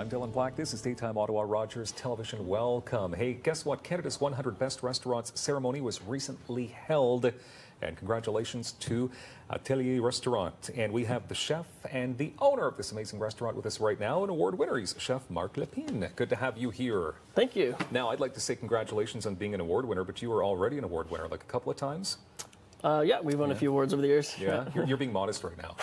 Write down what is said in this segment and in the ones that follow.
I'm Dylan Black. This is Daytime Ottawa Rogers Television. Welcome. Hey, guess what? Canada's 100 Best Restaurants ceremony was recently held. And congratulations to Atelier Restaurant. And we have the chef and the owner of this amazing restaurant with us right now, and award winner. He's Chef Marc Lepine. Good to have you here. Thank you. Now, I'd like to say congratulations on being an award winner, but you were already an award winner like a couple of times. Yeah, we've won a few awards over the years. Yeah, you're being modest right now.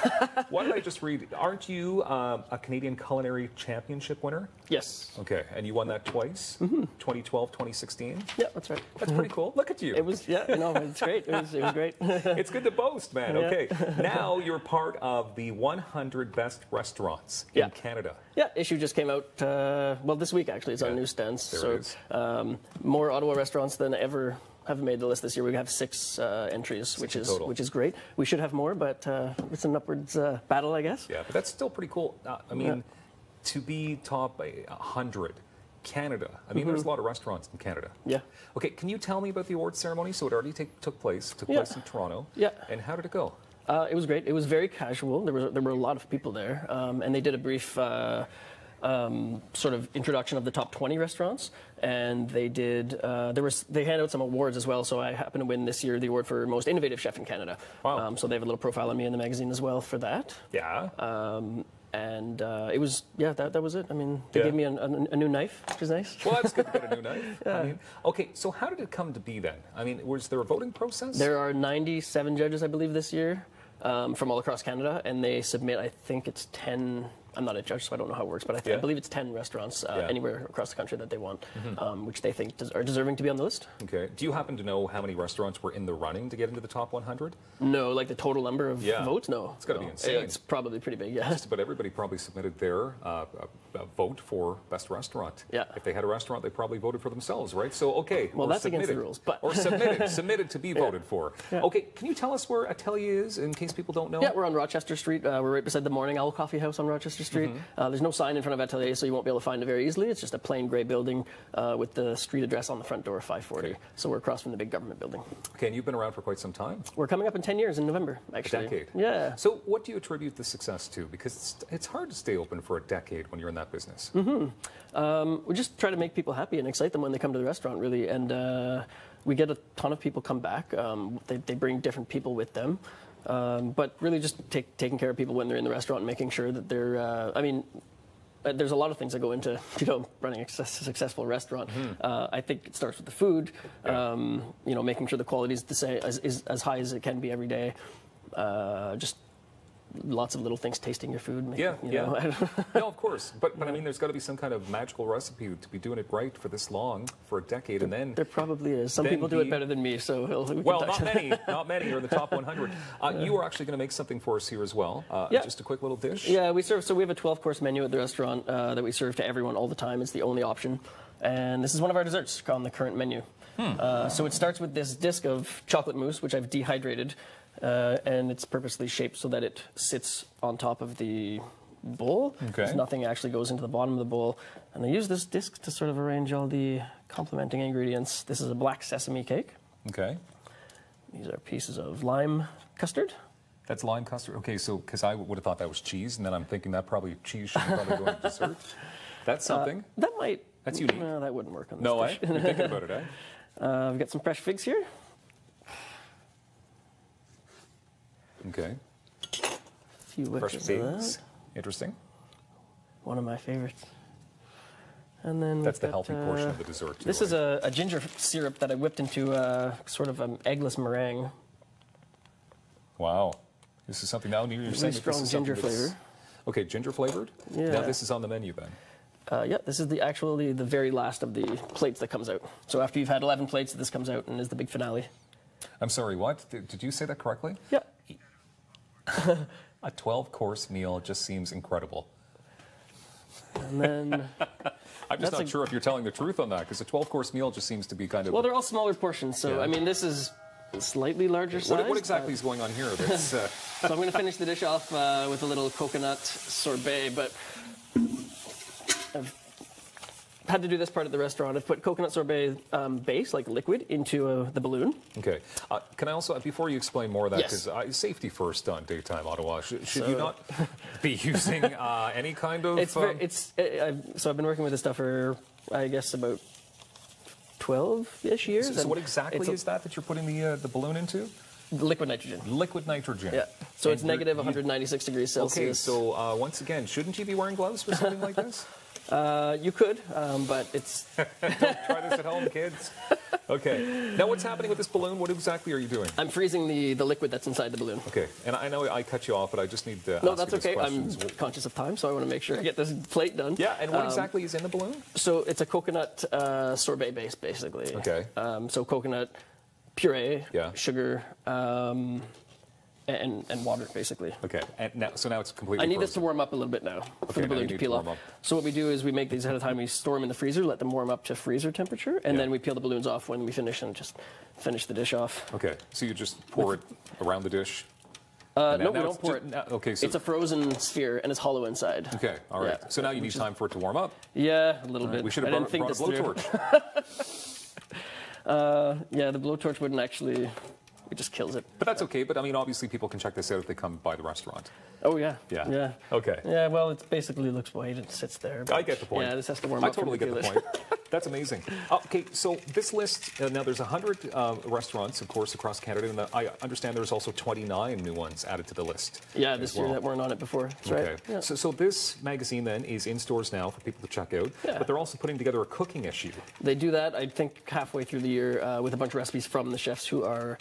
Why did I just read? Aren't you a Canadian Culinary Championship winner? Yes. Okay, and you won that twice? 2012, 2016? Yeah, that's right. That's pretty cool. Look at you. It was, yeah, no, it's great. It was great. It's good to boast, man. Yeah. Okay, now you're part of the 100 Best Restaurants in Canada. Yeah, issue just came out, well, this week, actually. It's on newsstands. There it is. More Ottawa restaurants than ever have made the list this year. We have 6 entries, which is great. We should have more, but it's an upwards battle, I guess. Yeah, but that's still pretty cool. I mean, to be top 100, Canada. I mean, there's a lot of restaurants in Canada. Yeah. Okay, can you tell me about the awards ceremony? So it already took place in Toronto. Yeah. And how did it go? It was great. It was very casual. There were a lot of people there, and they did a brief sort of introduction of the top 20 restaurants, and they did. They handed out some awards as well. So I happened to win this year the award for most innovative chef in Canada. Wow. So they have a little profile on me in the magazine as well for that. Yeah. And it was that was it. I mean, they gave me a new knife, which is nice. Well, that's good to get a new knife. I mean, okay, so how did it come to be then? I mean, was there a voting process? There are 97 judges, I believe, this year. From all across Canada, and they submit, I think it's 10, I'm not a judge, so I don't know how it works, but I believe it's 10 restaurants anywhere across the country that they want, which they think are deserving to be on the list. Okay. Do you happen to know how many restaurants were in the running to get into the top 100? No, like the total number of votes? No. It's got to be insane. It's probably pretty big, yeah. Just about everybody probably submitted their vote for best restaurant. Yeah. If they had a restaurant, they probably voted for themselves, right? So, okay. Well, that's against the rules, but... Or submitted to be voted for. Yeah. Okay, can you tell us where Atelier is, in case people don't know? Yeah, we're on Rochester Street. We're right beside the Morning Owl Coffee House on Rochester Street. There's no sign in front of Atelier, so you won't be able to find it very easily. It's just a plain grey building with the street address on the front door, 540. Okay. So we're across from the big government building. Okay, and you've been around for quite some time? We're coming up in 10 years in November, actually. A decade? Yeah. So what do you attribute the success to? Because it's hard to stay open for a decade when you're in that business. We just try to make people happy and excite them when they come to the restaurant, really. And we get a ton of people come back. They bring different people with them. But really just taking care of people when they're in the restaurant and making sure that they're, I mean, there's a lot of things that go into running a successful restaurant. I think it starts with the food, making sure the quality is the same, is as high as it can be every day. Just lots of little things, tasting your food. No, of course. But I mean, there's got to be some kind of magical recipe to be doing it right for this long, for a decade, and then... There probably is. Some people do it better than me, so... Well, not many. Not many are in the top 100. You are actually going to make something for us here as well. Just a quick little dish. Yeah, we serve... So we have a 12-course menu at the restaurant that we serve to everyone all the time. It's the only option. And this is one of our desserts on the current menu. So it starts with this disc of chocolate mousse, which I've dehydrated. And it's purposely shaped so that it sits on top of the bowl. Okay. So nothing actually goes into the bottom of the bowl. And I use this disc to sort of arrange all the complementing ingredients. This is a black sesame cake. Okay. These are pieces of lime custard. That's lime custard? Okay, so because I would have thought that was cheese, and then I'm thinking that probably cheese should probably go into dessert. That's something. That might... That's unique. No, that wouldn't work on this No dish. way? You're thinking about it, eh? We've got some fresh figs here. Okay. A few fresh wedges figs. of that. Interesting. One of my favorites. And then that's the healthy portion of the dessert, too. This is a ginger syrup that I whipped into sort of an eggless meringue. Wow. This is something now you're saying really strong ginger flavor. Okay, ginger flavored? Yeah. Now this is on the menu then? Yeah, this is actually the very last of the plates that comes out. So after you've had 11 plates, this comes out and is the big finale. I'm sorry, what? Did you say that correctly? Yeah. A 12-course meal just seems incredible. And then... I'm just not sure if you're telling the truth on that, because a 12-course meal just seems to be kind of... Well, they're all smaller portions, so, I mean, this is slightly larger size. What exactly is going on here? That's, So I'm going to finish the dish off with a little coconut sorbet, but I've had to do this part of the restaurant. I've put coconut sorbet base, like liquid, into the balloon. Okay. Can I also, before you explain more of that, Yes. because safety first on Daytime Ottawa, should you not be using any kind of... So I've been working with this stuff for, I guess, about 12-ish years. So what exactly is that you're putting the balloon into? Liquid nitrogen. Liquid nitrogen. Yeah. So it's negative 196 degrees Celsius. Okay, so once again, shouldn't you be wearing gloves for something like this? You could, but it's... Don't try this at home, kids. Okay. Now, what's happening with this balloon? What exactly are you doing? I'm freezing the liquid that's inside the balloon. Okay. And I know I cut you off, but I just need to No, ask that's you this okay. question. I'm conscious of time, so I want to make sure I get this plate done. Yeah, and what exactly is in the balloon? So it's a coconut sorbet base, basically. Okay. So coconut puree, Yeah. sugar, and water, basically. Okay. And now it's completely I need this frozen. to warm up a little bit now for Okay, the now you balloon to need peel to warm off. up. So what we do is we make these ahead of time. We store them in the freezer, let them warm up to freezer temperature, and Yeah. then we peel the balloons off when we finish and just finish the dish off. Okay. So you just pour it around the dish? No, Now we it's don't pour just- it. okay, so... It's a frozen sphere, and it's hollow inside. Okay, all right. Yeah. So now you need time for it to warm up. Yeah, a little bit. We should I have didn't brought a think this through. blowtorch. Yeah, the blowtorch wouldn't actually... It just kills it. But that's okay. But I mean, obviously, people can check this out if they come by the restaurant. Oh, yeah. Yeah. Yeah. Okay. Yeah, well, it basically looks white. It sits there. I get the point. Yeah, this has to warm I up. totally get the feel point. That's amazing. Okay, so this list, now there's 100 restaurants, of course, across Canada, and I understand there's also 29 new ones added to the list. Yeah, as this well. year that weren't on it before. That's Okay. right. Yeah. So this magazine then is in stores now for people to check out, Yeah. but they're also putting together a cooking issue. They do that, I think, halfway through the year with a bunch of recipes from the chefs who are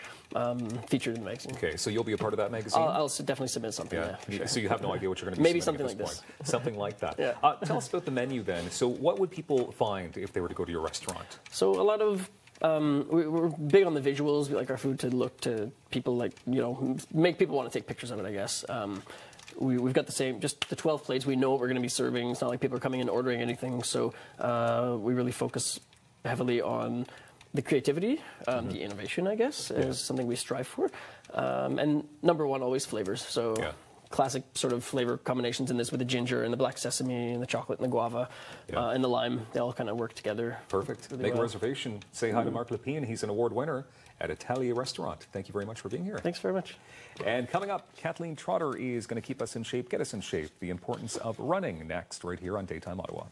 featured in the magazine. Okay, so you'll be a part of that magazine? I'll definitely submit something. Yeah, for sure. So you have no idea what you're going to be Maybe submitting something at like point. Something like that. Yeah. Tell us about the menu then. So what would people find if they were to go to your restaurant? So a lot of we're big on the visuals. We like our food to look to people, like, you know, make people want to take pictures of it, I guess. We've got the same, just the 12 plates. We know what we're going to be serving. It's not like people are coming in ordering anything. So we really focus heavily on the creativity, the innovation, I guess, is something we strive for. And number one, always flavors. So classic sort of flavor combinations in this with the ginger and the black sesame and the chocolate and the guava and the lime. They all kind of work together. Perfect. Really Make well. a reservation. Say hi to Marc Lepine. He's an award winner at Atelier Restaurant. Thank you very much for being here. Thanks very much. And coming up, Kathleen Trotter is going to keep us in shape, get us in shape. The importance of running next right here on Daytime Ottawa.